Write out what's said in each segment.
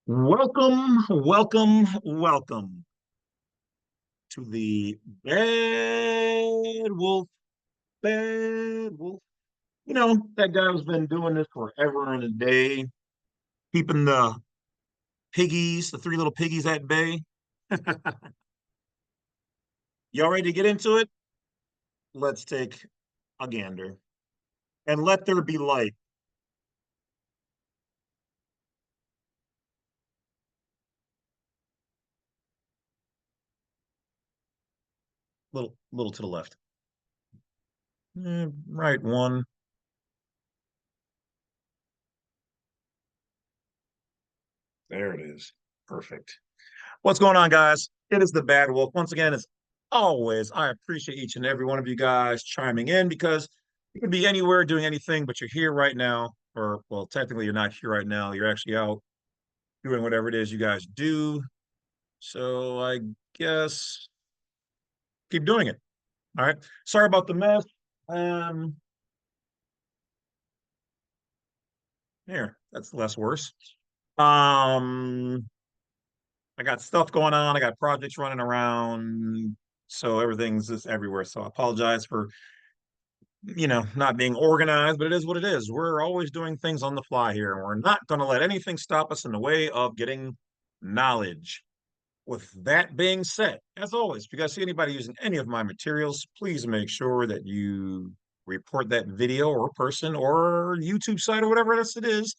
Welcome to the Bad Wolf. Bad Wolf. You know, that guy has been doing this forever and a day, keeping the piggies, the three little piggies at bay. Y'all ready to get into it? Let's take a gander and let there be light. Little to the left. Right one. There it is. Perfect. What's going on, guys? It is the Bad Wolf. Once again, as always, I appreciate each and every one of you guys chiming in because you could be anywhere doing anything, but you're here right now. Or, well, technically, you're not here right now. You're actually out doing whatever it is you guys do. So I guess keep doing it. All right. Sorry about the mess. Um, Here, that's less worse. Um, I got stuff going on. I got projects running around. So everything's just everywhere. So I apologize for not being organized, but it is what it is. We're always doing things on the fly here, and we're not going to let anything stop us in the way of getting knowledge. With that being said, as always, if you guys see anybody using any of my materials, please make sure that you report that video or person or YouTube site or whatever else it is,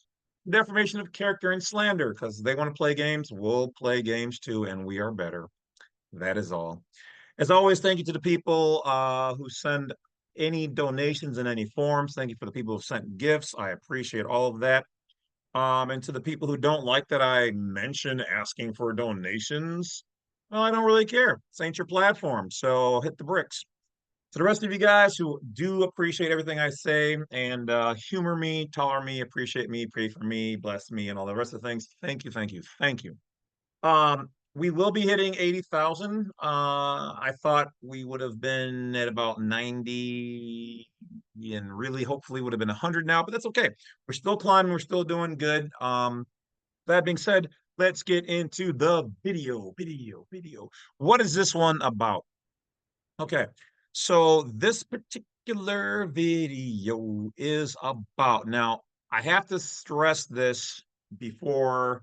defamation of character and slander, because they want to play games, we'll play games too, and we are better. That is all. As always, thank you to the people who send any donations in any forms. Thank you for the people who sent gifts. I appreciate all of that. And to the people who don't like that I mention asking for donations, well, I don't really care. This ain't your platform, so hit the bricks. To the rest of you guys who do appreciate everything I say and humor me, tolerate me, appreciate me, pray for me, bless me, and all the rest of the things, thank you, thank you, thank you. We will be hitting 80,000. I thought we would have been at about 90 and really hopefully would have been 100 now, but that's okay. We're still climbing, we're still doing good. That being said, let's get into the video. What is this one about? Okay. So this particular video is about, now I have to stress this before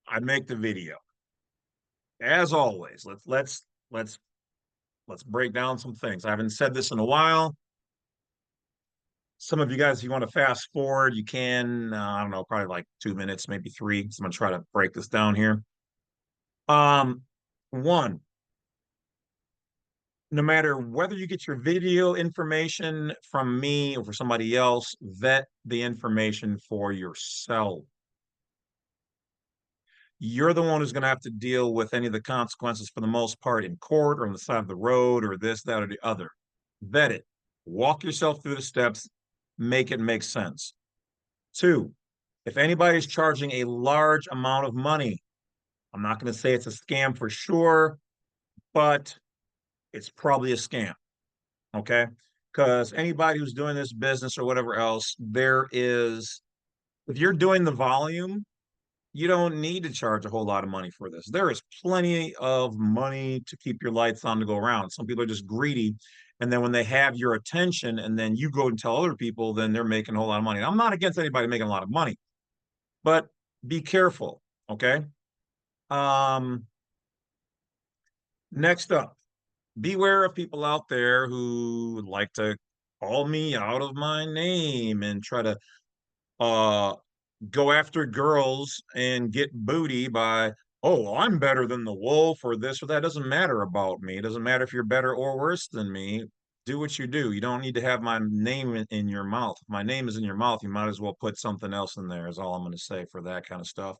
I make the video. As always, let's break down some things. I haven't said this in a while. Some of you guys, if you want to fast forward, you can. I don't know, probably like 2 minutes, maybe three. So I'm gonna try to break this down here. Um, One, no matter whether you get your video information from me or for somebody else, vet the information for yourself. You're the one who's going to have to deal with any of the consequences for the most part in court or on the side of the road or this, that, or the other. Vet it. Walk yourself through the steps. Make it make sense. Two, if anybody's charging a large amount of money, I'm not going to say it's a scam for sure, but it's probably a scam. Okay. Because anybody who's doing this business or whatever else, if you're doing the volume, you don't need to charge a whole lot of money for this. There is plenty of money to keep your lights on to go around. Some people are just greedy. And then when they have your attention and then you go and tell other people, then they're making a whole lot of money. I'm not against anybody making a lot of money, but be careful. Okay. Um, Next up, beware of people out there who like to call me out of my name and try to uh go after girls and get booty by, oh, I'm better than the wolf or this or that. It doesn't matter about me. It doesn't matter if you're better or worse than me. Do what you do. You don't need to have my name in your mouth. If my name is in your mouth, you might as well put something else in there, is all I'm going to say for that kind of stuff.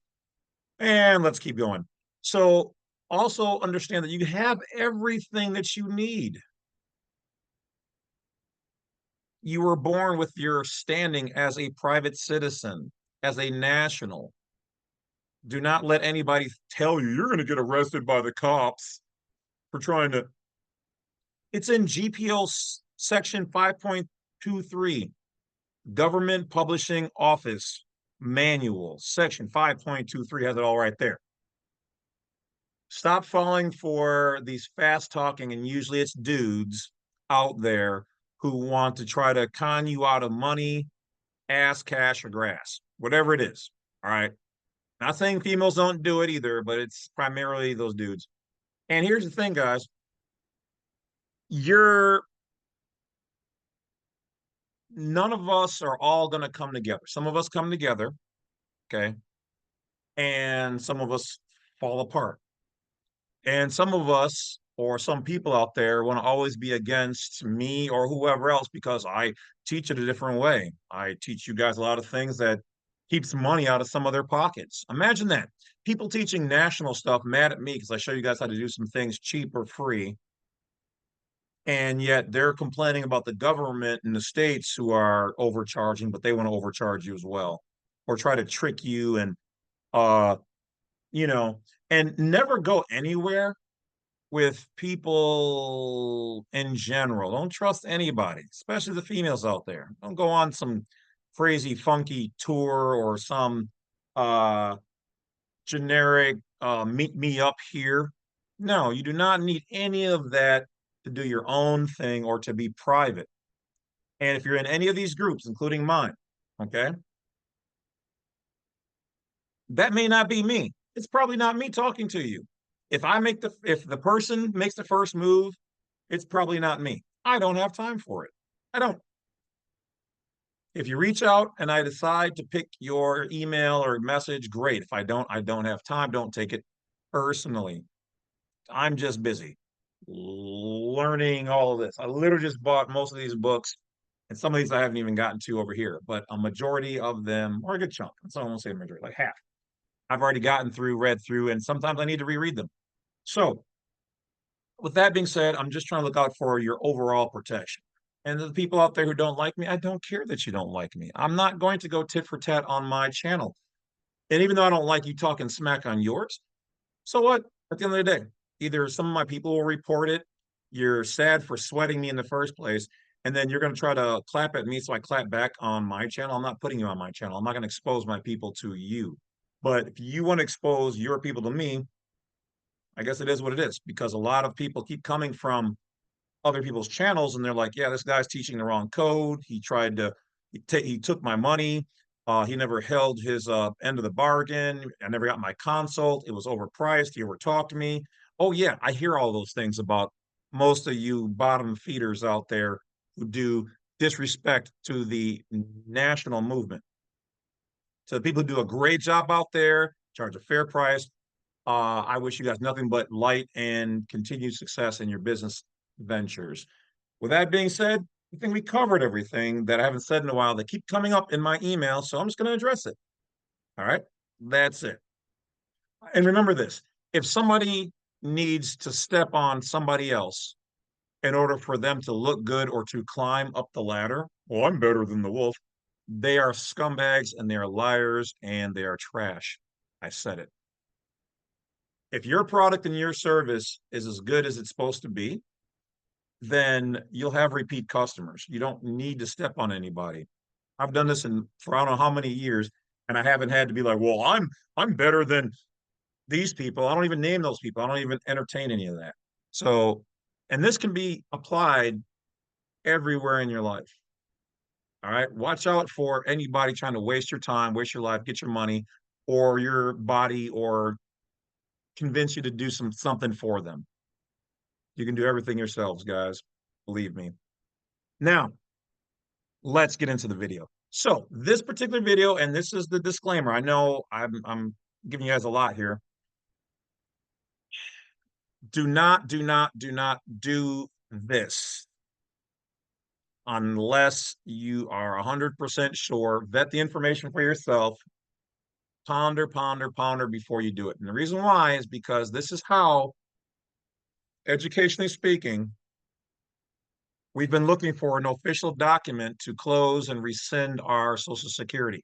And let's keep going. So also understand that you have everything that you need. You were born with your standing as a private citizen, as a national. Do not let anybody tell you you're going to get arrested by the cops for trying to. It's in GPO section 5.23, government publishing office. manual, section 5.23 has it all right there. Stop falling for these fast talking, and usually it's dudes out there who want to try to con you out of money, ass, cash, or grass, whatever it is. All right. Not saying females don't do it either, but it's primarily those dudes. And here's the thing, guys. You're None of us are all going to come together. Some of us come together, okay, and some of us fall apart. And some of us or some people out there want to always be against me or whoever else because I teach it a different way. I teach you guys a lot of things that keeps money out of some of their pockets. Imagine that. People teaching national stuff mad at me because I show you guys how to do some things cheap or free. And yet they're complaining about the government in the states who are overcharging, but they want to overcharge you as well, or try to trick you and uh you know, and never go anywhere with people in general. Don't trust anybody, especially the females out there. Don't go on some crazy funky tour or some uh generic meet me up here. No, you do not need any of that to do your own thing or to be private. And if you're in any of these groups, including mine, okay, that may not be me. It's probably not me talking to you. If the person makes the first move, it's probably not me. I don't have time for it. I don't. If you reach out and I decide to pick your email or message, great. If I don't have time. Don't take it personally. I'm just busy learning all of this. I literally just bought most of these books, and some of these I haven't even gotten to over here, but a majority of them, or a good chunk, so I won't say a majority, like half, I've already gotten through, read through, and sometimes I need to reread them. So, with that being said, I'm just trying to look out for your overall protection. And the people out there who don't like me, I don't care that you don't like me. I'm not going to go tit for tat on my channel. And even though I don't like you talking smack on yours, so what? At the end of the day, either some of my people will report it, you're sad for sweating me in the first place, and then you're going to try to clap at me, so I clap back on my channel. I'm not putting you on my channel. I'm not going to expose my people to you. But if you want to expose your people to me, I guess it is what it is, because a lot of people keep coming from other people's channels and they're like, yeah, this guy's teaching the wrong code. He took my money. He never held his end of the bargain. I never got my consult. It was overpriced. He overtalked me. Oh yeah, I hear all those things about most of you bottom feeders out there who do disrespect to the national movement. So the people who do a great job out there, charge a fair price. I wish you guys nothing but light and continued success in your business ventures. With that being said, I think we covered everything that I haven't said in a while that keep coming up in my email, so I'm just going to address it. All right, that's it. And remember this: if somebody needs to step on somebody else in order for them to look good or to climb up the ladder, well, I'm better than the wolf. They are scumbags and they are liars and they are trash. I said it. If your product and your service is as good as it's supposed to be, then you'll have repeat customers. You don't need to step on anybody. I've done this for I don't know how many years, and I haven't had to be like, well, I'm better than these people. I don't even name those people. I don't even entertain any of that. So, and this can be applied everywhere in your life. All right. Watch out for anybody trying to waste your time, waste your life, get your money or your body, or convince you to do something for them. You can do everything yourselves, guys. Believe me. Now, let's get into the video. So, this particular video, and this is the disclaimer. I know I'm giving you guys a lot here. Do not do this unless you are 100% sure. Vet the information for yourself. Ponder before you do it. And the reason why is because this is how, educationally speaking, we've been looking for an official document to close and rescind our Social Security.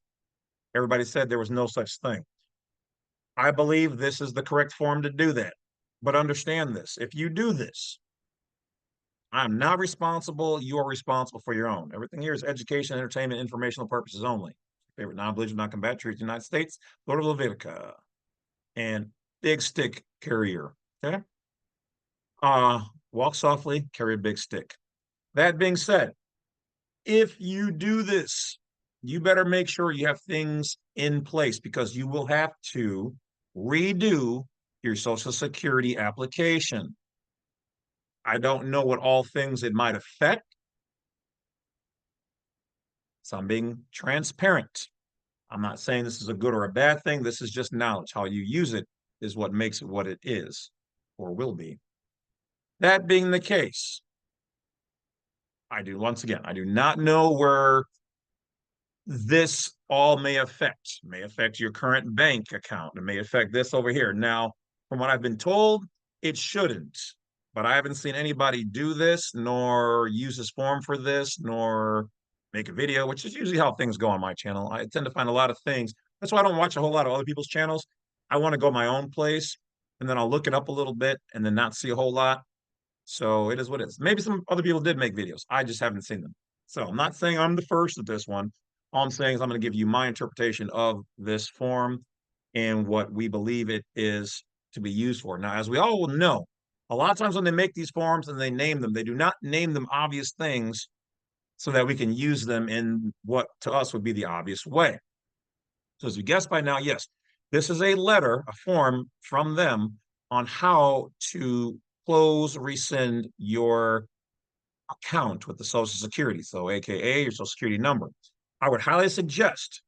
Everybody said there was no such thing. I believe this is the correct form to do that. But understand this: if you do this, I'm not responsible. You are responsible for your own. Everything here is education, entertainment, informational purposes only. favorite non-belligerent, non-combatant treaty of the United States, Lord of Levitica, and big stick carrier. Okay. Walk softly, carry a big stick. That being said, if you do this, you better make sure you have things in place because you will have to redo your Social Security application. I don't know what all things it might affect, so I'm being transparent. I'm not saying this is a good or a bad thing. This is just knowledge. How you use it is what makes it what it is or will be. That being the case, once again, I do not know where this all may affect your current bank account. It may affect this over here. Now, from what I've been told, it shouldn't. But I haven't seen anybody do this, nor use this form for this, nor make a video, which is usually how things go on my channel. I tend to find a lot of things. That's why I don't watch a whole lot of other people's channels. I want to go my own place, and then I'll look it up a little bit and then not see a whole lot. So it is what it is. Maybe some other people did make videos. I just haven't seen them. So I'm not saying I'm the first at this one. All I'm saying is I'm going to give you my interpretation of this form and what we believe it is to be used for. Now, as we all will know, a lot of times when they make these forms and they name them, they do not name them obvious things so that we can use them in what to us would be the obvious way. So as you guessed by now, yes, this is a letter, a form from them on how to close, rescind your account with the Social Security. So AKA your Social Security number. I would highly suggest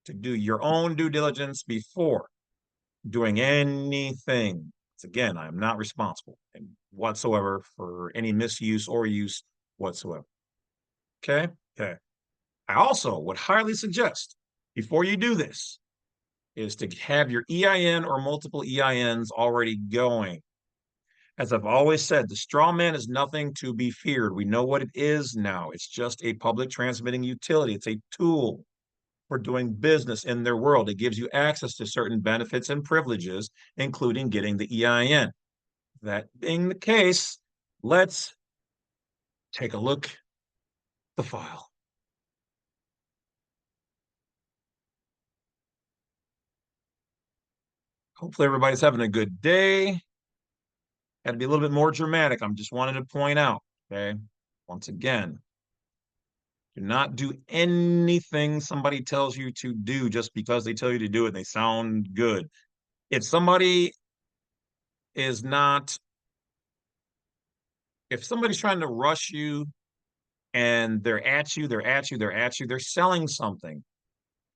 to do your own due diligence before doing anything. Again, I am not responsible whatsoever for any misuse or use whatsoever. Okay? Okay. I also would highly suggest before you do this is to have your EIN or multiple EINs already going. As I've always said, the straw man is nothing to be feared. We know what it is now. It's just a public transmitting utility. It's a tool for doing business in their world. It gives you access to certain benefits and privileges, including getting the EIN. That being the case, let's take a look at the file. Hopefully everybody's having a good day. Had to be a little bit more dramatic. I'm just wanting to point out, okay? Once again, do not do anything somebody tells you to do just because they tell you to do it and they sound good. If somebody is not, if somebody's trying to rush you and they're selling something.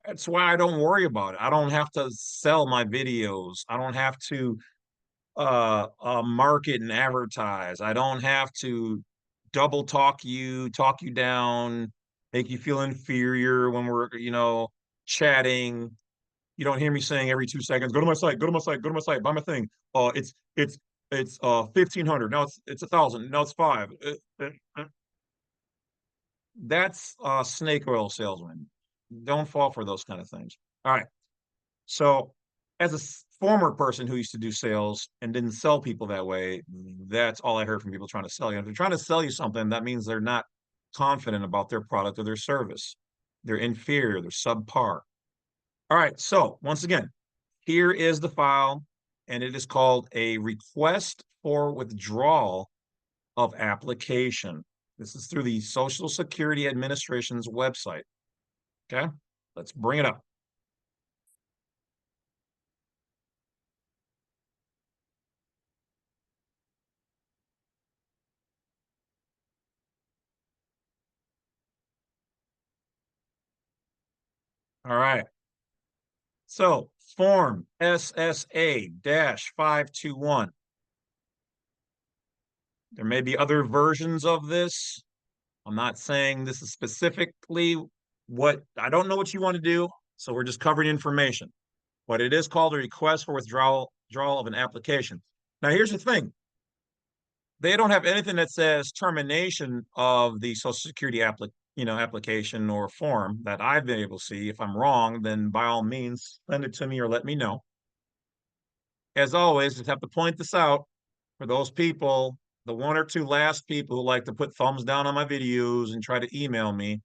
That's why I don't worry about it. I don't have to sell my videos. I don't have to market and advertise. I don't have to double talk you down, make you feel inferior when we're, chatting. You don't hear me saying every 2 seconds, go to my site, go to my site, go to my site, buy my thing. It's 1,500. Now it's 1,000. Now it's five. That's a snake oil salesman. Don't fall for those kind of things. All right. So, as a former person who used to do sales and didn't sell people that way, that's all I heard from people trying to sell you. If they're trying to sell you something, that means they're not confident about their product or their service. They're inferior, they're subpar. All right. So, once again, here is the file, and it is called a request for withdrawal of application. This is through the Social Security Administration's website. Okay, let's bring it up. All right. So form SSA-521. There may be other versions of this. I'm not saying this is specifically what, I don't know what you want to do, so we're just covering information. But it is called a request for withdrawal of an application. Now, here's the thing. They don't have anything that says termination of the Social Security application or form that I've been able to see. If I'm wrong, then by all means, send it to me or let me know. As always, just have to point this out for those people, the one or two last people who like to put thumbs down on my videos and try to email me.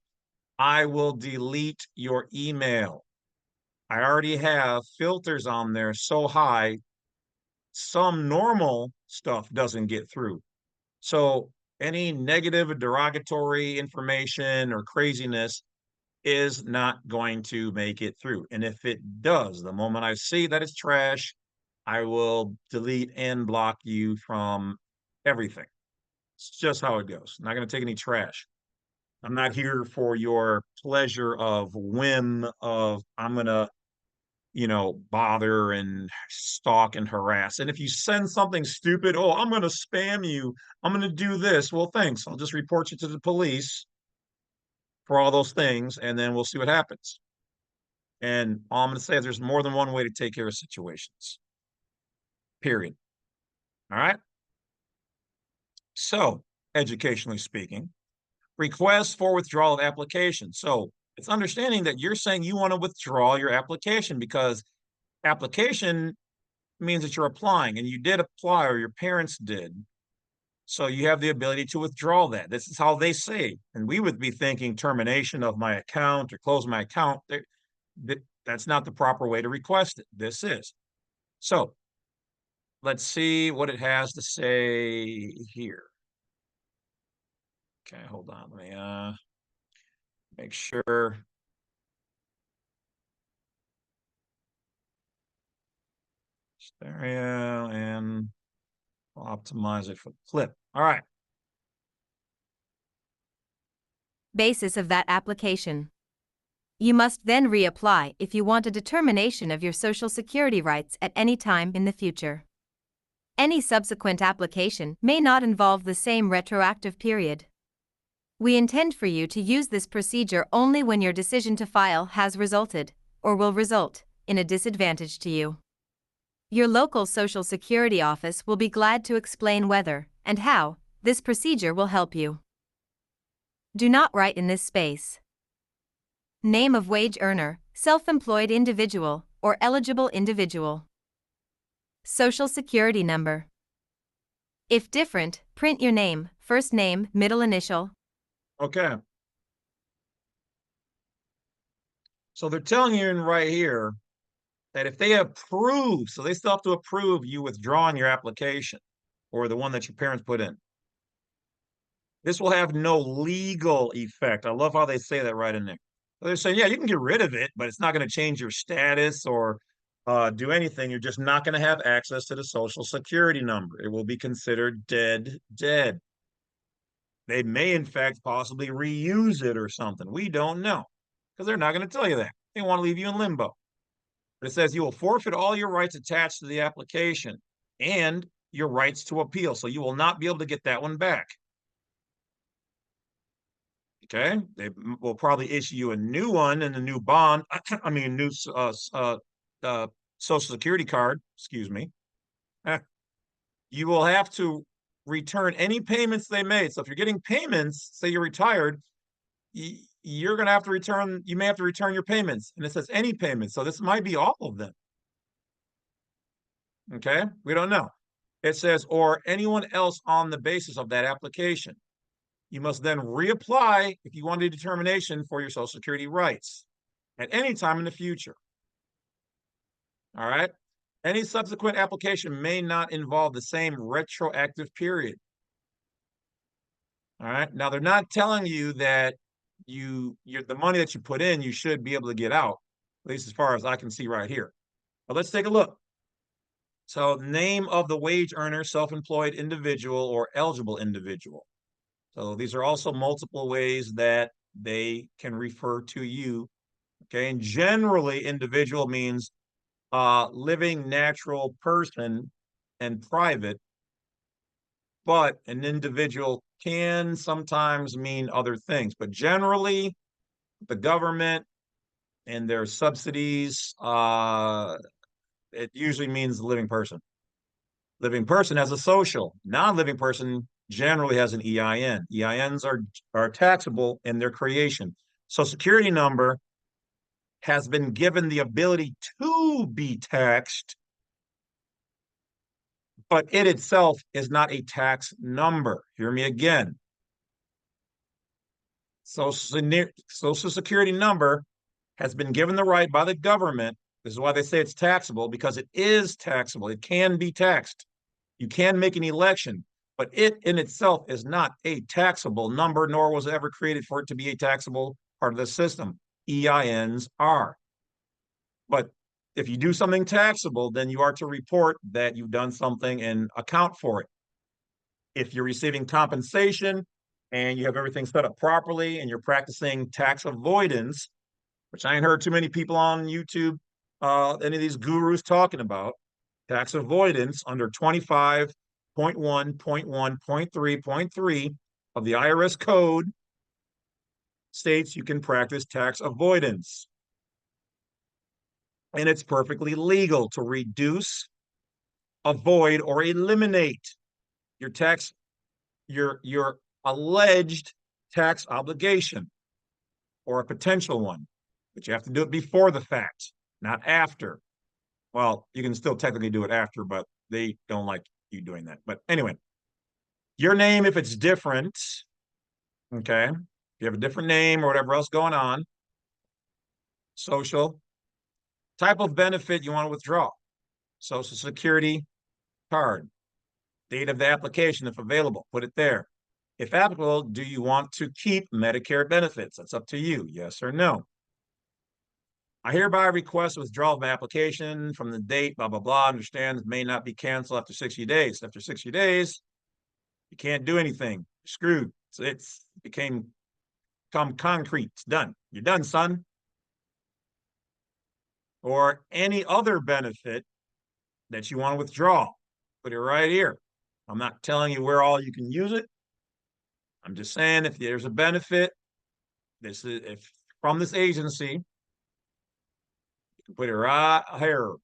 I will delete your email. I already have filters on there so high, some normal stuff doesn't get through. So any negative or derogatory information or craziness is not going to make it through. And if it does, the moment I see that it's trash, I will delete and block you from everything. It's just how it goes. I'm not going to take any trash. I'm not here for your pleasure of whim of I'm going to, bother and stalk and harass. And if you send something stupid, oh, I'm going to spam you, I'm going to do this. Well, thanks. I'll just report you to the police for all those things, and then we'll see what happens. And all I'm going to say is there's more than one way to take care of situations, period. All right. So, educationally speaking, request for withdrawal of application. So, it's understanding that you're saying you want to withdraw your application because application means that you're applying and you did apply or your parents did. So you have the ability to withdraw that. This is how they say. And we would be thinking termination of my account or close my account. That's not the proper way to request it. This is. So let's see what it has to say here. Okay, hold on. Let me make sure. Stereo, and I'll optimize it for the clip. All right. Basis of that application. You must then reapply if you want a determination of your Social Security rights at any time in the future. Any subsequent application may not involve the same retroactive period. We intend for you to use this procedure only when your decision to file has resulted, or will result, in a disadvantage to you. Your local Social Security office will be glad to explain whether, and how, this procedure will help you. Do not write in this space. Name of wage earner, self-employed individual, or eligible individual. Social Security number. If different, print your name, first name, middle initial. Okay. So they're telling you right here that if they approve, so they still have to approve you withdrawing your application or the one that your parents put in. This will have no legal effect. I love how they say that right in there. So they're saying, yeah, you can get rid of it, but it's not going to change your status or do anything. You're just not going to have access to the Social Security number. It will be considered dead. They may, in fact, possibly reuse it or something. We don't know because they're not going to tell you that. They want to leave you in limbo. But it says you will forfeit all your rights attached to the application and your rights to appeal. So you will not be able to get that one back. Okay, they will probably issue you a new one and a new bond. I mean, new Social Security card. Excuse me. You will have to return any payments they made. So if you're getting payments, say you're retired, you're going to have to return. You may have to return your payments, and it says any payments. So this might be all of them. Okay, we don't know. It says or anyone else on the basis of that application. You must then reapply if you want a determination for your Social Security rights at any time in the future. All right. Any subsequent application may not involve the same retroactive period. All right. Now they're not telling you that the money that you put in, you should be able to get out, at least as far as I can see right here. But let's take a look. So name of the wage earner, self-employed individual, or eligible individual. So these are also multiple ways that they can refer to you. Okay, and generally individual means living natural person and private, but an individual can sometimes mean other things. But generally, the government and their subsidies, it usually means the living person. Living person has a social. Non-living person generally has an EIN. EINs are taxable in their creation. Social Security number has been given the ability to be taxed, but it itself is not a tax number. Hear me again. Social Security number has been given the right by the government. This is why they say it's taxable, because it is taxable. It can be taxed. You can make an election, but it in itself is not a taxable number, nor was it ever created for it to be a taxable part of the system. EINs are. But if you do something taxable, then you are to report that you've done something and account for it. If you're receiving compensation and you have everything set up properly and you're practicing tax avoidance, which I ain't heard too many people on YouTube, any of these gurus talking about, tax avoidance under 25.1.1.3.3 of the IRS code states you can practice tax avoidance. And it's perfectly legal to reduce, avoid, or eliminate your alleged tax obligation or a potential one. But you have to do it before the fact, not after. Well, you can still technically do it after, but they don't like you doing that. But anyway, your name, if it's different, okay, if you have a different name or whatever else going on, social, type of benefit you want to withdraw, Social Security card, date of the application, if available, put it there. If applicable, do you want to keep Medicare benefits? That's up to you, yes or no. I hereby request withdrawal of my application from the date, blah, blah, blah. Understand it may not be canceled after 60 days. After 60 days, you can't do anything. You're screwed. It's become concrete. It's done. You're done, son. Or any other benefit that you want to withdraw. Put it right here. I'm not telling you where all you can use it. I'm just saying if there's a benefit, this is if from this agency, you can put it right here,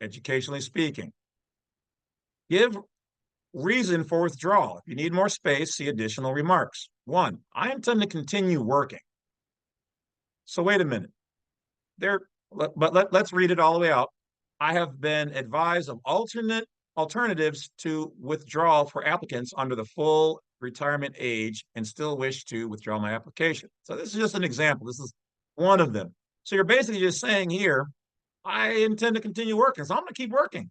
educationally speaking. Give reason for withdrawal. If you need more space, see additional remarks. 1, I intend to continue working. So wait a minute. Let's read it all the way out. I have been advised of alternatives to withdrawal for applicants under the full retirement age and still wish to withdraw my application. So this is just an example. This is one of them. So you're basically just saying here, I intend to continue working, so I'm going to keep working.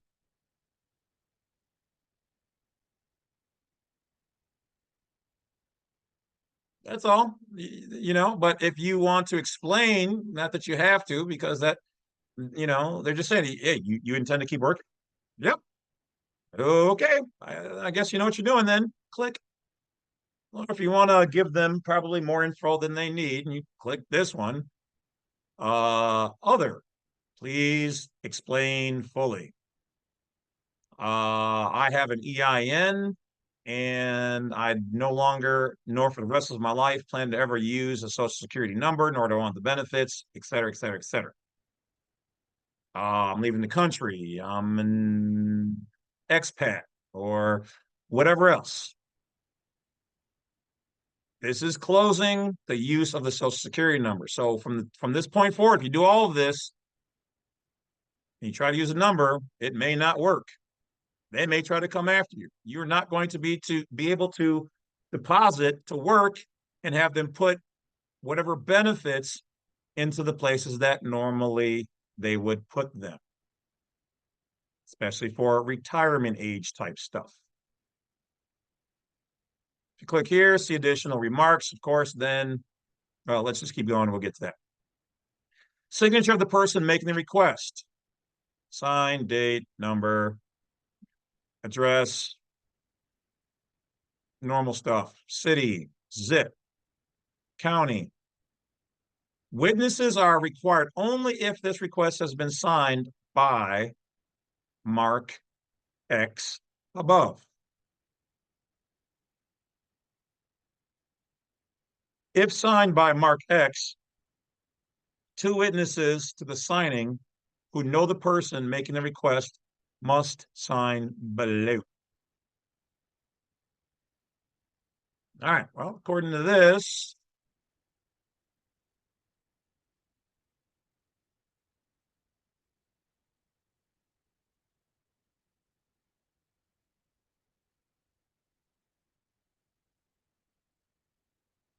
That's all, but if you want to explain, not that you have to, because that, they're just saying, hey, you intend to keep working. Yep. Okay. I guess you know what you're doing then. Click. Or if you want to give them probably more info than they need, and you click this one. Other, please explain fully. I have an EIN and I no longer, nor for the rest of my life, plan to ever use a social security number, nor do I want the benefits, et cetera, et cetera, et cetera. I'm leaving the country. I'm an expat or whatever else. This is closing the use of the social security number. So from this point forward, if you do all of this, and you try to use a number, it may not work. They may try to come after you. You're not going to be able to deposit to work and have them put whatever benefits into the places that normally they would put them, especially for retirement age type stuff. If you click here, see additional remarks, of course, then let's just keep going. We'll get to that. Signature of the person making the request. Sign, date, number, address, normal stuff, city, zip, county. Witnesses are required only if this request has been signed by Mark X above. If signed by Mark X, 2 witnesses to the signing who know the person making the request must sign below. All right, well, according to this,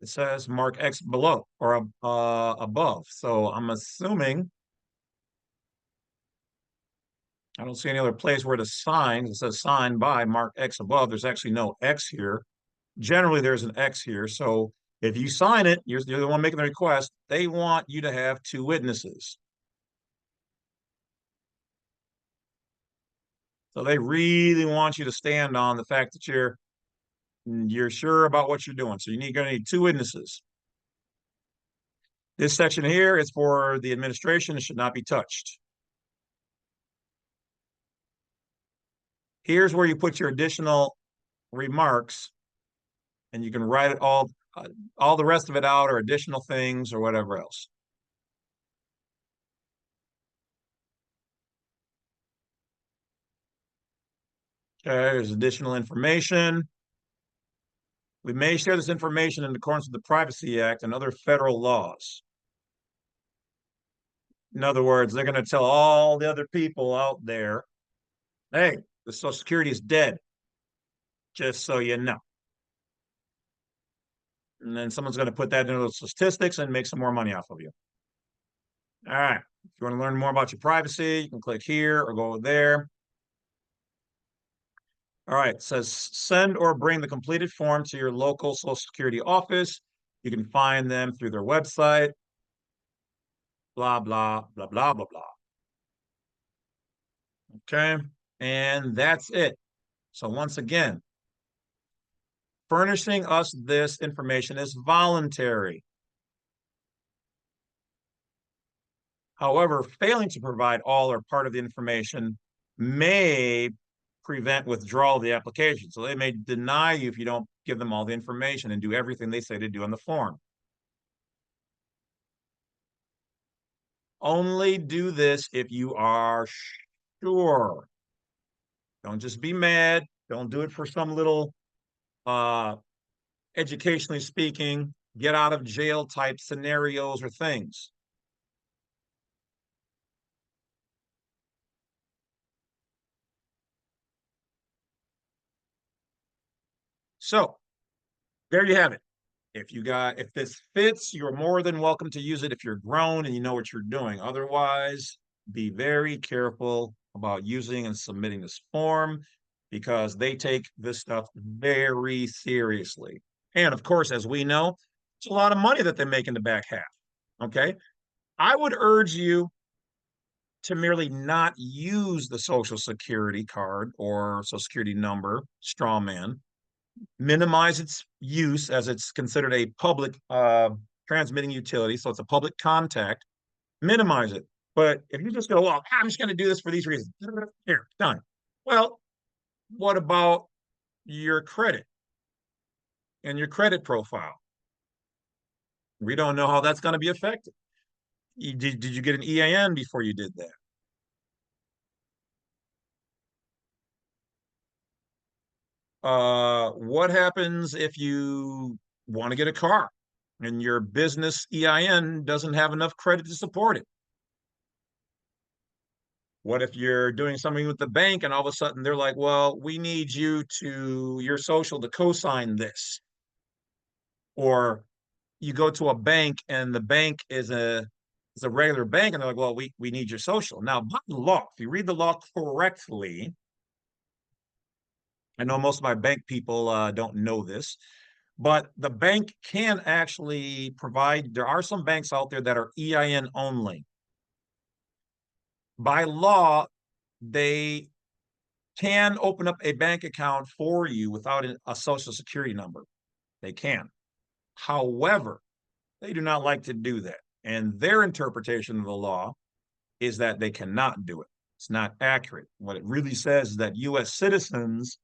It says mark X below or above. So I'm assuming I don't see any other place where to sign. It says sign by mark X above. There's actually no X here. Generally, there's an X here. So if you sign it, you're the one making the request. They want you to have two witnesses. So they really want you to stand on the fact that you're sure about what you're doing. So gonna need two witnesses. This section here is for the administration. It should not be touched. Here's where you put your additional remarks, and you can write it all the rest of it out, or additional things, or whatever else. Okay, there's additional information. We may share this information in accordance with the Privacy Act and other federal laws. In other words, they're going to tell all the other people out there, hey, the Social Security is dead, just so you know. And then someone's going to put that into those statistics and make some more money off of you. All right. If you want to learn more about your privacy, you can click here or go there. All right. It says send or bring the completed form to your local Social Security office. You can find them through their website. Blah, blah, blah, blah, blah, blah. Okay. And that's it. So once again, furnishing us this information is voluntary. However, failing to provide all or part of the information may prevent withdrawal of the application. So they may deny you if you don't give them all the information and do everything they say to do on the form. Only do this if you are sure. Don't just be mad. Don't do it for some little educationally speaking, get out of jail type scenarios or things. So there you have it. If this fits, you're more than welcome to use it if you're grown and you know what you're doing. Otherwise, be very careful about using and submitting this form because they take this stuff very seriously. And of course, as we know, it's a lot of money that they make in the back half. Okay. I would urge you to merely not use the Social Security card or Social Security number, straw man, minimize its use as it's considered a public transmitting utility. So it's a public contact, minimize it. But if you just go, well, I'm just going to do this for these reasons, here, done. Well, what about your credit and your credit profile? We don't know how that's going to be affected. Did you get an EIN before you did that? What happens if you want to get a car and your business EIN doesn't have enough credit to support it? What if you're doing something with the bank and all of a sudden they're like, well, we need your social to co-sign this? Or you go to a bank and the bank is a regular bank and they're like, well, we need your social. Now, by law, if you read the law correctly, I know most of my bank people don't know this, but the bank can actually provide, there are some banks out there that are EIN only. By law, they can open up a bank account for you without a social security number. They can. However, they do not like to do that. And their interpretation of the law is that they cannot do it. It's not accurate. What it really says is that U.S. citizens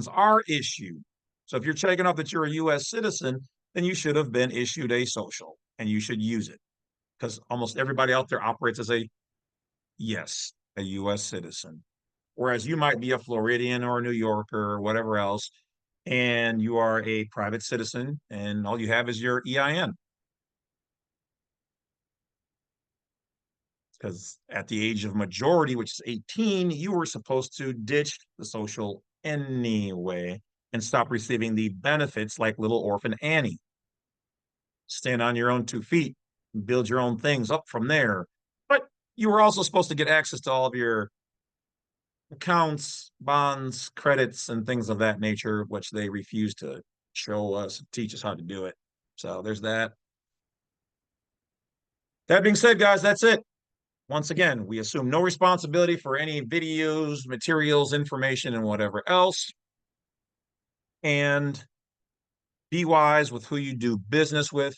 are issued. So if you're checking off that you're a U.S. citizen, then you should have been issued a social and you should use it because almost everybody out there operates as a U.S. citizen. Whereas you might be a Floridian or a New Yorker or whatever else, and you are a private citizen and all you have is your EIN. Because at the age of majority, which is 18, you were supposed to ditch the social anyway and stop receiving the benefits like little orphan Annie. stand on your own 2 feet, build your own things up from there. But you were also supposed to get access to all of your accounts, bonds, credits, and things of that nature, which they refuse to show us, teach us how to do it. So there's that. That being said, guys, that's it. Once again, we assume no responsibility for any videos, materials, information, and whatever else. And be wise with who you do business with.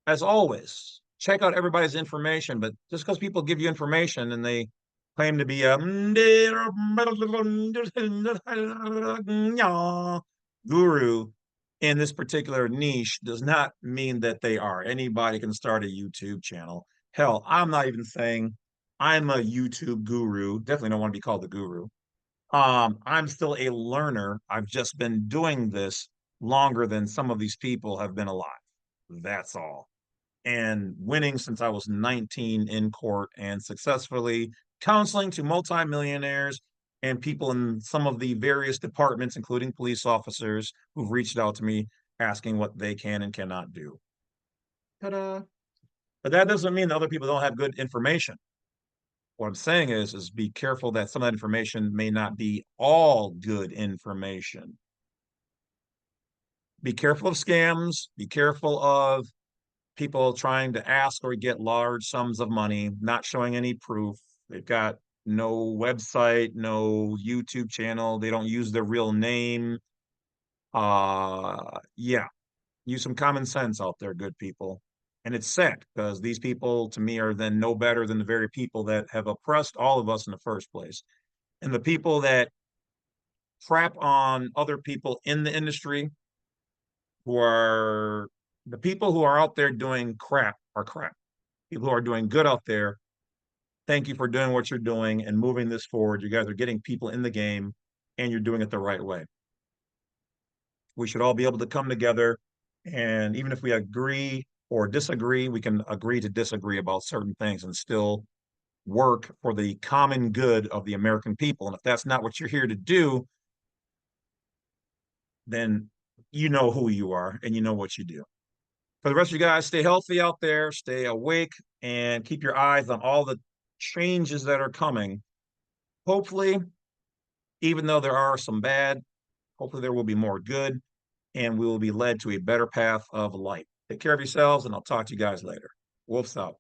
As always, check out everybody's information, but just because people give you information and they claim to be a guru in this particular niche does not mean that they are. Anybody can start a YouTube channel. Hell, I'm not even saying I'm a YouTube guru. Definitely don't want to be called the guru. I'm still a learner. I've just been doing this longer than some of these people have been alive. That's all. And winning since I was 19 in court and successfully counseling to multimillionaires and people in some of the various departments, including police officers who've reached out to me asking what they can and cannot do. Ta-da. But that doesn't mean that other people don't have good information. What I'm saying is be careful that some of that information may not be all good information. Be careful of scams. Be careful of people trying to ask or get large sums of money, not showing any proof. They've got no website, no YouTube channel. They don't use their real name. Yeah, use some common sense out there, good people. And it's sad because these people, to me, are then no better than the very people that have oppressed all of us in the first place. And the people that crap on other people in the industry who are the people who are out there doing crap are crap. People who are doing good out there, thank you for doing what you're doing and moving this forward. You guys are getting people in the game and you're doing it the right way. We should all be able to come together. And even if we agree or disagree, we can agree to disagree about certain things and still work for the common good of the American people. And if that's not what you're here to do, then you know who you are and you know what you do. For the rest of you guys, stay healthy out there, stay awake, and keep your eyes on all the changes that are coming. Hopefully, even though there are some bad, hopefully there will be more good, and we will be led to a better path of light. Take care of yourselves, and I'll talk to you guys later. Wolf's out.